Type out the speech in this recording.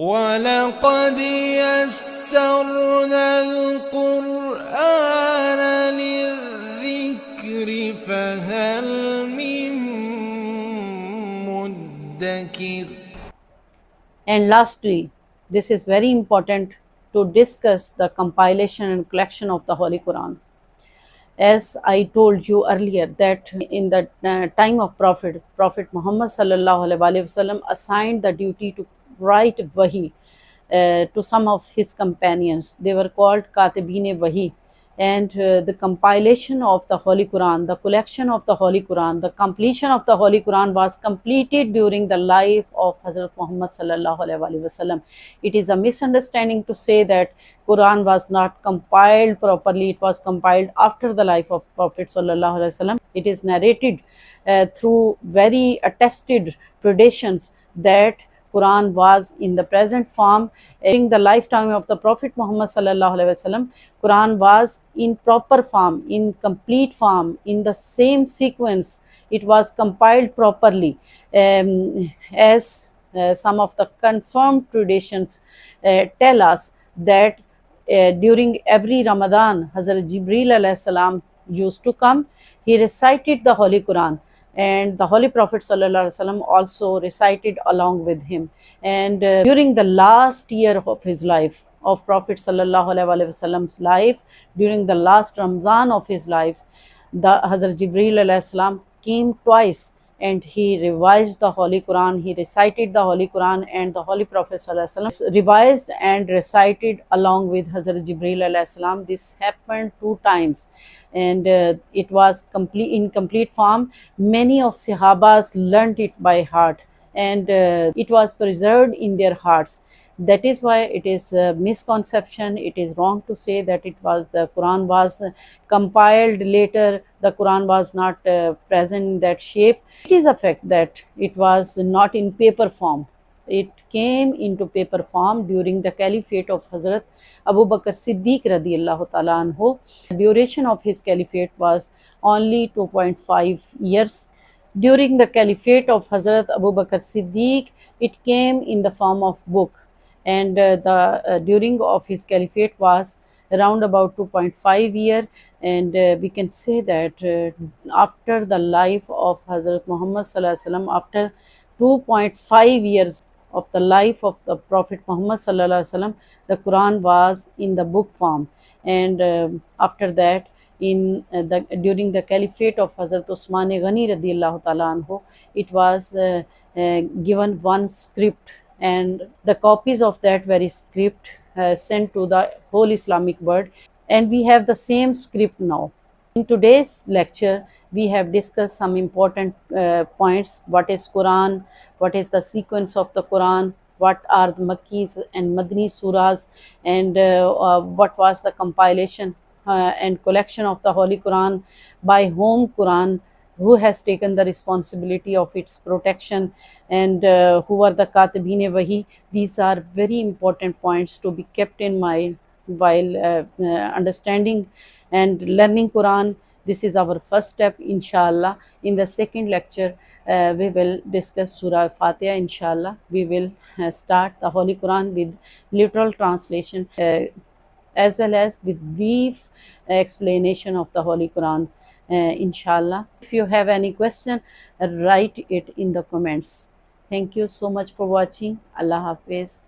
وَلَقَدْ يَسَّرْنَا الْقُرْآنَ لِلذِّكْرِ فَهَلْ مِن مُّدَّكِرٍ. And lastly, this is very important to discuss the compilation and collection of the Holy Quran. As I told you earlier, that in the time of Prophet Muhammad sallallahu alaihi wasallam assigned the duty to write wahi to some of his companions. They were called Katibine Wahi. And the compilation of the Holy Quran, the collection of the Holy Quran, the completion of the Holy Quran was completed during the life of Hazrat Muhammad sallallahu alaihi wasallam. It is a misunderstanding to say that Quran was not compiled properly. It was compiled after the life of Prophet sallallahu alaihi wasallam. It is narrated through very attested traditions that Quran was in the present form during the lifetime of the Prophet Muhammad sallallahu alaihi wasallam. Quran was in proper form, in complete form, in the same sequence. It was compiled properly, as some of the confirmed traditions tell us that during every Ramadan, Hazrat Jibreel alayhi salam used to come. He recited the Holy Quran, and the Holy Prophet ﷺ also recited along with him. And during the last year of his life, of Prophet ﷺ's life, during the last Ramzan of his life, the Hazrat Jibreel ﷺ came twice, and he revised the Holy Quran. He recited the Holy Quran, and the Holy Prophet ﷺ revised and recited along with Hazrat Jibreel ﷺ. This happened 2 times, and it was in complete form. Many of Sahabas learnt it by heart, and it was preserved in their hearts. That is why it is a misconception. It is wrong to say that the Quran was compiled later. The Quran was not present in that shape. It is a fact that it was not in paper form. It came into paper form during the caliphate of Hazrat Abu Bakr Siddiq radiallahu ta'ala anhu. The duration of his caliphate was only 2.5 years. During the caliphate of Hazrat Abu Bakr Siddiq, it came in the form of book, and the during of his caliphate was around about 2.5 year. And we can say that after the life of Hazrat Muhammad sallallahu alaihi wasallam, after 2.5 years of the life of the Prophet Muhammad sallallahu alaihi wasallam, the Quran was in the book form. And after that, during the caliphate of Hazrat Usman Ghani radiallahu ta'ala anhu, it was given one script, and the copies of that very script sent to the whole Islamic world, and we have the same script now. In today's lecture, we have discussed some important points. What is Quran? What is the sequence of the Quran? What are the Makkis and Madani surahs? And what was the compilation and collection of the Holy Quran? By whom who has taken the responsibility of its protection, and who are the Katibine Wahi? These are very important points to be kept in mind while understanding and learning Quran. This is our first step, inshallah. In the second lecture, we will discuss Surah Fatiha, inshallah. We will start the Holy Quran with literal translation as well as with brief explanation of the Holy Quran, inshallah. If you have any question, write it in the comments. Thank you so much for watching. Allah Hafiz.